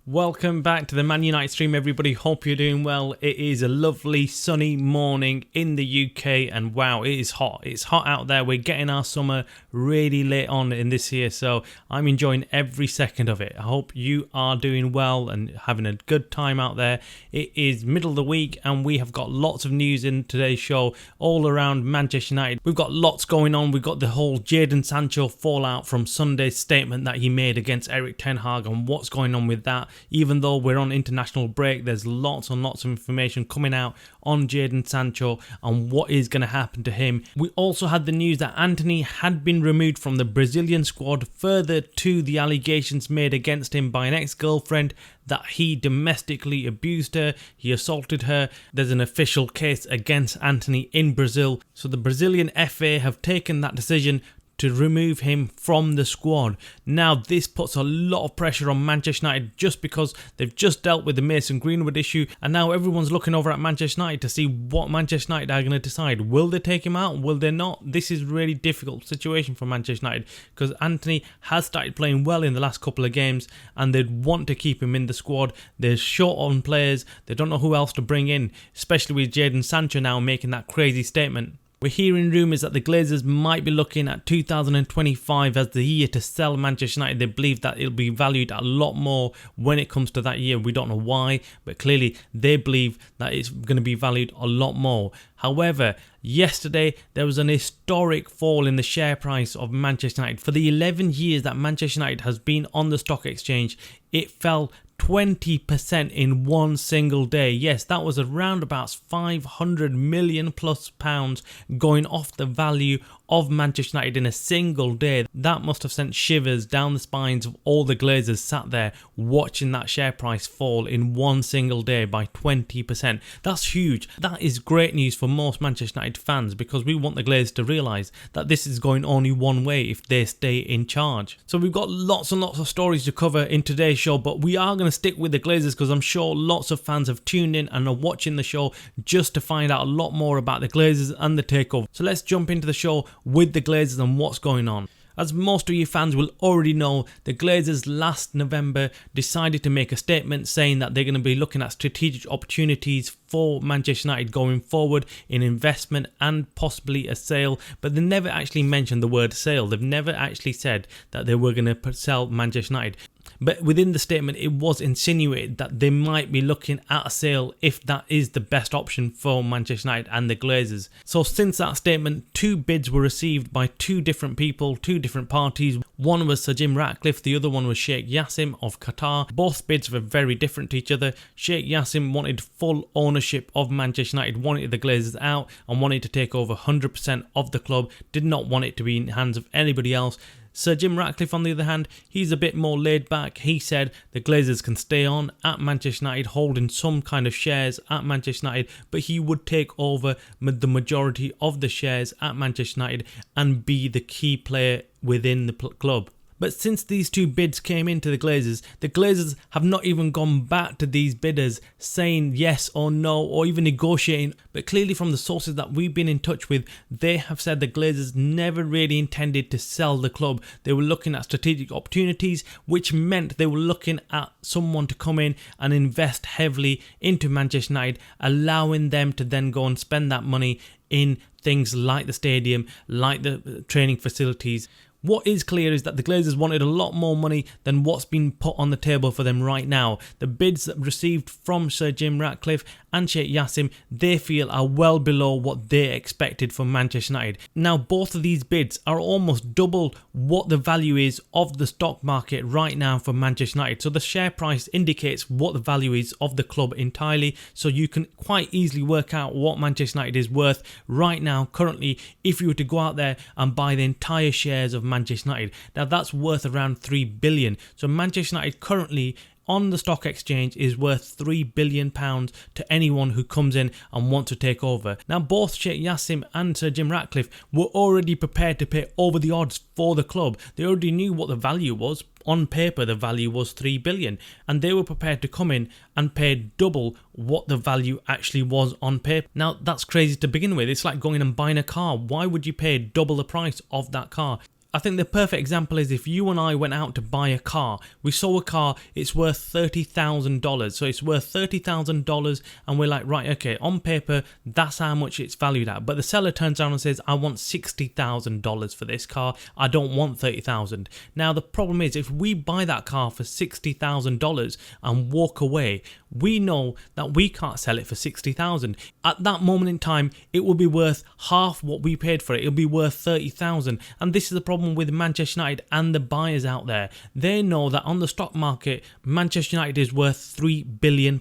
Welcome back to the Man United stream, everybody. Hope you're doing well. It is a lovely sunny morning in the UK, and wow, it is hot. It's hot out there. We're getting our summer really late on in this year, so I'm enjoying every second of it. I hope you are doing well and having a good time out there. It is middle of the week, and we have got lots of news in today's show all around Manchester United. We've got lots going on. We've got the whole Jadon Sancho fallout from Sunday's statement that he made against Erik ten Hag and what's going on with that. Even though we're on international break, there's lots and lots of information coming out on Jadon Sancho and what is going to happen to him. We also had the news that Antony had been removed from the Brazilian squad, further to the allegations made against him by an ex-girlfriend that he domestically abused her, he assaulted her. There's an official case against Antony in Brazil, so the Brazilian FA have taken that decision to remove him from the squad. Now this puts a lot of pressure on Manchester United just because they've just dealt with the Mason Greenwood issue, and now everyone's looking over at Manchester United to see what Manchester United are going to decide. Will they take him out? Will they not? This is a really difficult situation for Manchester United because Antony has started playing well in the last couple of games and they'd want to keep him in the squad. They're short on players. They don't know who else to bring in, especially with Jadon Sancho now making that crazy statement. We're hearing rumours that the Glazers might be looking at 2025 as the year to sell Manchester United. They believe that it'll be valued a lot more when it comes to that year. We don't know why, but clearly they believe that it's going to be valued a lot more. However, yesterday there was an historic fall in the share price of Manchester United. For the 11 years that Manchester United has been on the stock exchange, it fell 20% in one single day. Yes, that was around about 500 million plus pounds going off the value of Manchester United in a single day. That must have sent shivers down the spines of all the Glazers sat there watching that share price fall in one single day by 20%. That's huge. That is great news for most Manchester United fans because we want the Glazers to realise that this is going only one way if they stay in charge. So we've got lots and lots of stories to cover in today's show, but we are going to stick with the Glazers because I'm sure lots of fans have tuned in and are watching the show just to find out a lot more about the Glazers and the takeover. So let's jump into the show with the Glazers and what's going on. As most of you fans will already know, the Glazers last November decided to make a statement saying that they're going to be looking at strategic opportunities for Manchester United going forward in investment and possibly a sale, but they never actually mentioned the word sale. They've never actually said that they were going to sell Manchester United. But within the statement, it was insinuated that they might be looking at a sale if that is the best option for Manchester United and the Glazers. So since that statement, two bids were received by two different people, two different parties. One was Sir Jim Ratcliffe, the other one was Sheikh Yassim of Qatar. Both bids were very different to each other. Sheikh Yassim wanted full ownership of Manchester United, wanted the Glazers out and wanted to take over 100% of the club, did not want it to be in the hands of anybody else. Sir Jim Ratcliffe, on the other hand, he's a bit more laid back. He said the Glazers can stay on at Manchester United, holding some kind of shares at Manchester United, but he would take over the majority of the shares at Manchester United and be the key player within the club. But since these two bids came into the Glazers have not even gone back to these bidders saying yes or no or even negotiating. But clearly from the sources that we've been in touch with, they have said the Glazers never really intended to sell the club. They were looking at strategic opportunities, which meant they were looking at someone to come in and invest heavily into Manchester United, allowing them to then go and spend that money in things like the stadium, like the training facilities. What is clear is that the Glazers wanted a lot more money than what's been put on the table for them right now. The bids that received from Sir Jim Ratcliffe and Sheikh Yassim, they feel are well below what they expected from Manchester United. Now, both of these bids are almost double what the value is of the stock market right now for Manchester United. So the share price indicates what the value is of the club entirely. So you can quite easily work out what Manchester United is worth right now, currently, if you were to go out there and buy the entire shares of Manchester United. Now that's worth around 3 billion. So Manchester United currently on the stock exchange is worth £3 billion to anyone who comes in and wants to take over. Now both Sheikh Yassim and Sir Jim Ratcliffe were already prepared to pay over the odds for the club. They already knew what the value was. On paper the value was 3 billion and they were prepared to come in and pay double what the value actually was on paper. Now that's crazy to begin with. It's like going and buying a car. Why would you pay double the price of that car? I think the perfect example is if you and I went out to buy a car. We saw a car, it's worth $30,000. So it's worth $30,000 and we're like, right, okay, on paper, that's how much it's valued at. But the seller turns around and says, I want $60,000 for this car. I don't want $30,000. Now, the problem is if we buy that car for $60,000 and walk away, we know that we can't sell it for $60,000. At that moment in time, it will be worth half what we paid for it. It'll be worth $30,000. And this is the problem with Manchester United and the buyers out there. They know that on the stock market, Manchester United is worth £3 billion.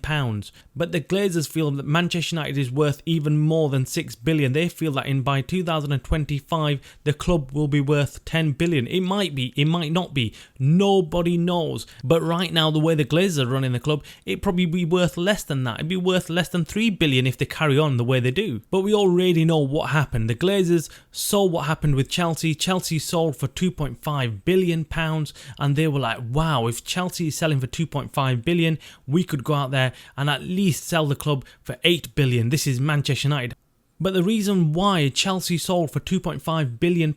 But the Glazers feel that Manchester United is worth even more than $6 billion. They feel that by 2025, the club will be worth $10 billion. It might be, it might not be. Nobody knows. But right now, the way the Glazers are running the club, it probably be worth less than that. It'd be worth less than $3 billion if they carry on the way they do. But we already know what happened. The Glazers saw what happened with Chelsea. Chelsea sold for £2.5 billion and they were like, wow, if Chelsea is selling for £2.5 billion, we could go out there and at least sell the club for £8 billion. This is Manchester United. But the reason why Chelsea sold for £2.5 billion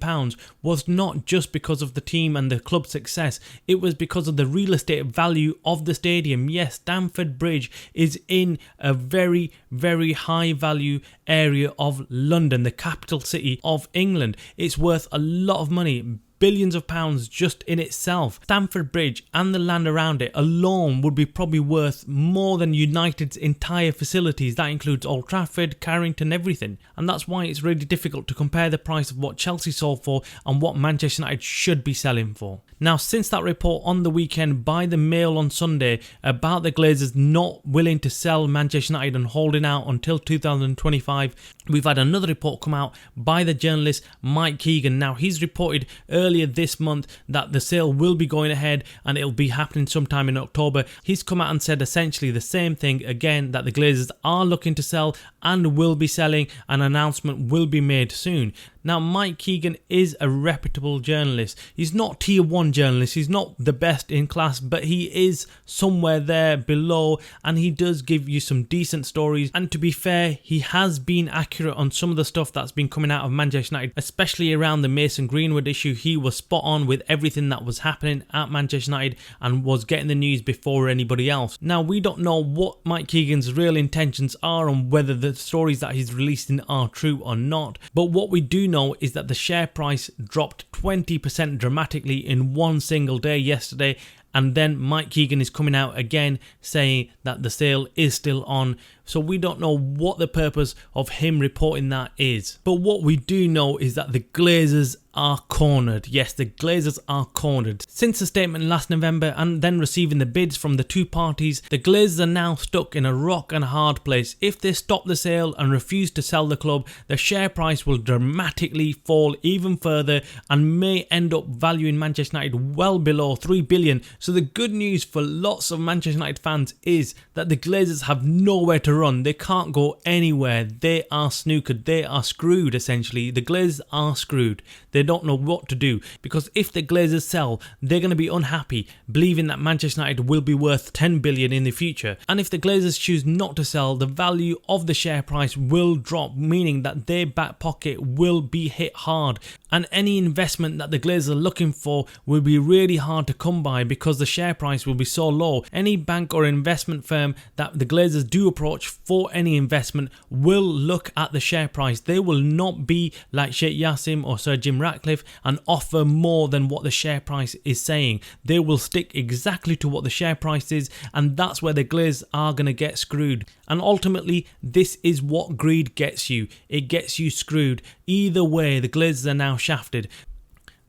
was not just because of the team and the club's success. It was because of the real estate value of the stadium. Yes, Stamford Bridge is in a very, very high value area of London, the capital city of England. It's worth a lot of money. Billions of pounds just in itself. Stamford Bridge and the land around it alone would be probably worth more than United's entire facilities. That includes Old Trafford, Carrington, everything. And that's why it's really difficult to compare the price of what Chelsea sold for and what Manchester United should be selling for. Now, since that report on the weekend by the Mail on Sunday about the Glazers not willing to sell Manchester United and holding out until 2025, we've had another report come out by the journalist Mike Keegan. Now, he's reported earlier this month that the sale will be going ahead and it'll be happening sometime in October. He's come out and said essentially the same thing again, that the Glazers are looking to sell and will be selling. An announcement will be made soon. Now, Mike Keegan is a reputable journalist. He's not tier 1 journalist. He's not the best in class, but he is somewhere there below and he does give you some decent stories. And to be fair, he has been accurate on some of the stuff that's been coming out of Manchester United, especially around the Mason Greenwood issue. He was spot on with everything that was happening at Manchester United and was getting the news before anybody else. Now, we don't know what Mike Keegan's real intentions are and whether the stories that he's releasing are true or not. But what we do know is that the share price dropped 20% dramatically in one single day yesterday, and then Mike Keegan is coming out again saying that the sale is still on. So we don't know what the purpose of him reporting that is. But what we do know is that the Glazers are cornered. Yes, the Glazers are cornered. Since the statement last November and then receiving the bids from the two parties, the Glazers are now stuck in a rock and a hard place. If they stop the sale and refuse to sell the club, the share price will dramatically fall even further and may end up valuing Manchester United well below $3 billion. So the good news for lots of Manchester United fans is that the Glazers have nowhere to run. They can't go anywhere. They are snookered. They are screwed, essentially. The Glazers are screwed. They don't know what to do, because if the Glazers sell, they're going to be unhappy, believing that Manchester United will be worth $10 billion in the future. And if the Glazers choose not to sell, the value of the share price will drop, meaning that their back pocket will be hit hard. And any investment that the Glazers are looking for will be really hard to come by because the share price will be so low. Any bank or investment firm that the Glazers do approach for any investment will look at the share price. They will not be like Sheikh Yassim or Sir Jim Ratcliffe and offer more than what the share price is saying. They will stick exactly to what the share price is, and that's where the Glazers are going to get screwed. And ultimately, this is what greed gets you. It gets you screwed. Either way, the Glazers are now shafted.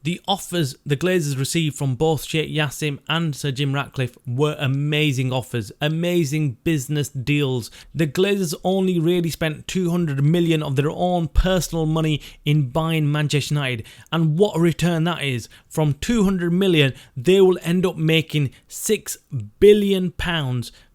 The offers the Glazers received from both Sheikh Yassim and Sir Jim Ratcliffe were amazing offers, amazing business deals. The Glazers only really spent $200 million of their own personal money in buying Manchester United, and what a return that is. From $200 million, they will end up making £6 billion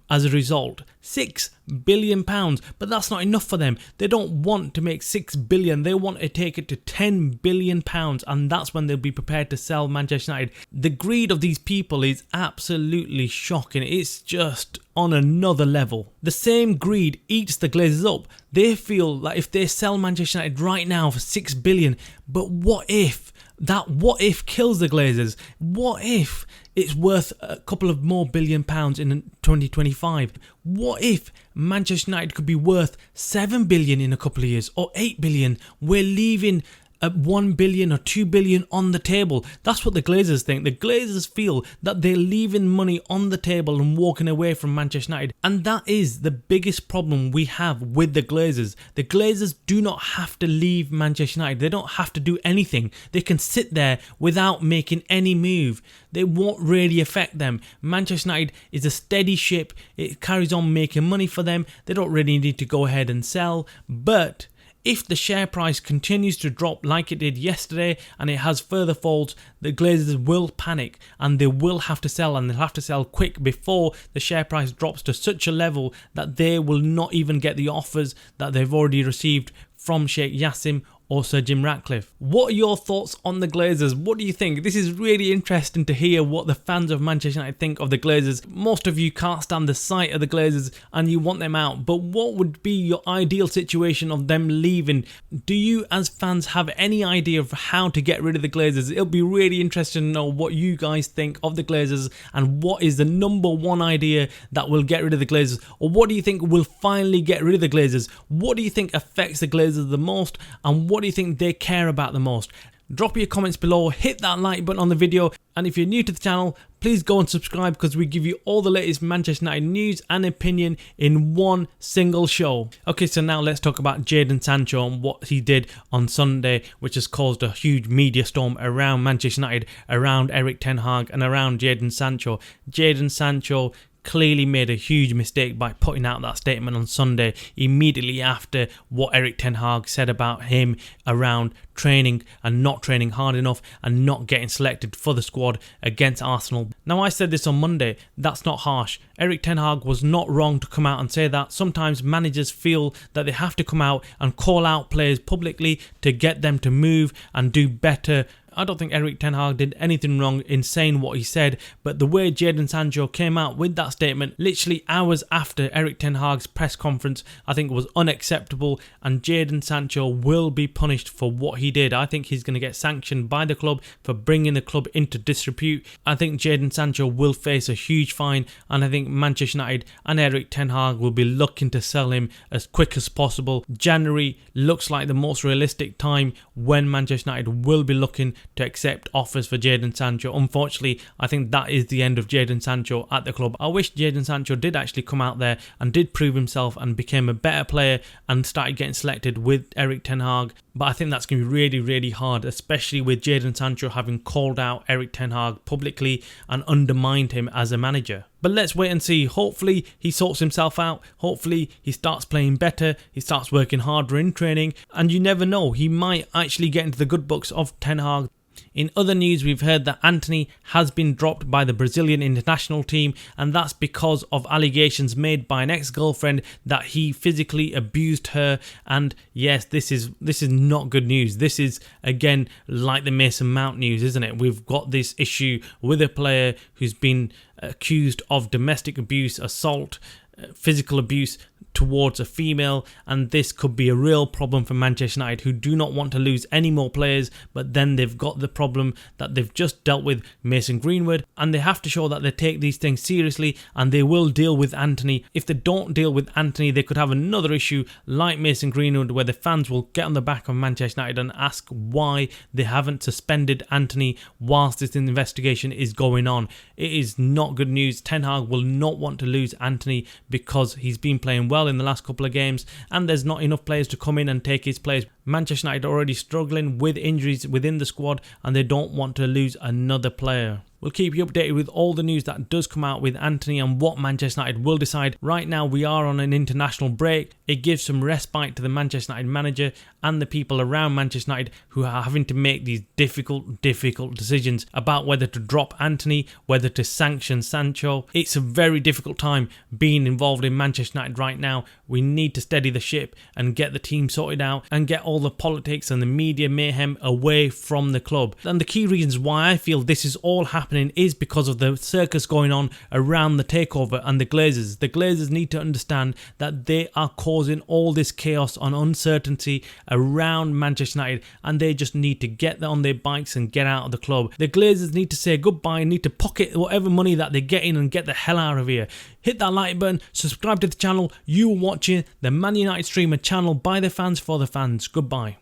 as a result. £6 billion, but that's not enough for them. They don't want to make $6 billion, they want to take it to £10 billion, and that's when they'll be prepared to sell Manchester United. The greed of these people is absolutely shocking. It's just on another level. The same greed eats the Glazers up. They feel like if they sell Manchester United right now for $6 billion, but what if that what if kills the Glazers. What if it's worth a couple of more £billion in 2025? What if Manchester United could be worth 7 billion in a couple of years, or 8 billion? We're leaving at 1 billion or 2 billion on the table. That's what the Glazers think. The Glazers feel that they're leaving money on the table and walking away from Manchester United. And that is the biggest problem we have with the Glazers. The Glazers do not have to leave Manchester United. They don't have to do anything. They can sit there without making any move. They won't really affect them. Manchester United is a steady ship. It carries on making money for them. They don't really need to go ahead and sell. But if the share price continues to drop like it did yesterday and it has further falls, the Glazers will panic and they will have to sell, and they'll have to sell quick before the share price drops to such a level that they will not even get the offers that they've already received from Sheikh Yassim or Sir Jim Ratcliffe. What are your thoughts on the Glazers? What do you think? This is really interesting to hear what the fans of Manchester United think of the Glazers. Most of you can't stand the sight of the Glazers and you want them out, but what would be your ideal situation of them leaving? Do you as fans have any idea of how to get rid of the Glazers? It'll be really interesting to know what you guys think of the Glazers and what is the number one idea that will get rid of the Glazers, or what do you think will finally get rid of the Glazers? What do you think affects the Glazers the most, and what do you think they care about the most? Drop your comments below, hit that like button on the video, and if you're new to the channel, please go and subscribe because we give you all the latest Manchester United news and opinion in one single show. Okay, so now let's talk about Jadon Sancho and what he did on Sunday, which has caused a huge media storm around Manchester United, around Erik ten Hag and around Jadon Sancho. Jadon Sancho clearly made a huge mistake by putting out that statement on Sunday immediately after what Erik ten Hag said about him around training and not training hard enough and not getting selected for the squad against Arsenal. Now, I said this on Monday, that's not harsh. Erik ten Hag was not wrong to come out and say that. Sometimes managers feel that they have to come out and call out players publicly to get them to move and do better. I don't think Erik ten Hag did anything wrong in saying what he said, but the way Jadon Sancho came out with that statement literally hours after Erik ten Hag's press conference, I think was unacceptable, and Jadon Sancho will be punished for what he did. I think he's going to get sanctioned by the club for bringing the club into disrepute. I think Jadon Sancho will face a huge fine, and I think Manchester United and Erik ten Hag will be looking to sell him as quick as possible. January looks like the most realistic time when Manchester United will be looking to accept offers for Jadon Sancho. Unfortunately, I think that is the end of Jadon Sancho at the club. I wish Jadon Sancho did actually come out there and did prove himself and became a better player and started getting selected with Erik ten Hag. But I think that's going to be really, really hard, especially with Jadon Sancho having called out Erik ten Hag publicly and undermined him as a manager. But let's wait and see. Hopefully he sorts himself out. Hopefully he starts playing better. He starts working harder in training. And you never know, he might actually get into the good books of Ten Hag. In other news, we've heard that Antony has been dropped by the Brazilian international team, and that's because of allegations made by an ex-girlfriend that he physically abused her. And yes, this is not good news. This is again like the Mason Mount news, isn't it? We've got this issue with a player who's been accused of domestic abuse, assault, physical abuse towards a female, and this could be a real problem for Manchester United, who do not want to lose any more players, but then they've got the problem that they've just dealt with Mason Greenwood, and they have to show that they take these things seriously, and they will deal with Antony. If they don't deal with Antony, they could have another issue like Mason Greenwood, where the fans will get on the back of Manchester United and ask why they haven't suspended Antony whilst this investigation is going on. It is not good news. Ten Hag will not want to lose Antony because he's been playing well in the last couple of games and there's not enough players to come in and take his place. Manchester United are already struggling with injuries within the squad and they don't want to lose another player. We'll keep you updated with all the news that does come out with Antony and what Manchester United will decide. Right now we are on an international break. It gives some respite to the Manchester United manager and the people around Manchester United who are having to make these difficult decisions about whether to drop Antony, whether to sanction Sancho. It's a very difficult time being involved in Manchester United right now. We need to steady the ship and get the team sorted out and get all the politics and the media mayhem away from the club. And the key reasons why I feel this is all happening happening is because of the circus going on around the takeover and the Glazers. The Glazers need to understand that they are causing all this chaos and uncertainty around Manchester United, and they just need to get on their bikes and get out of the club. The Glazers need to say goodbye, need to pocket whatever money that they're getting and get the hell out of here. Hit that like button, subscribe to the channel. You are watching the Man United Streamer channel by the fans for the fans. Goodbye.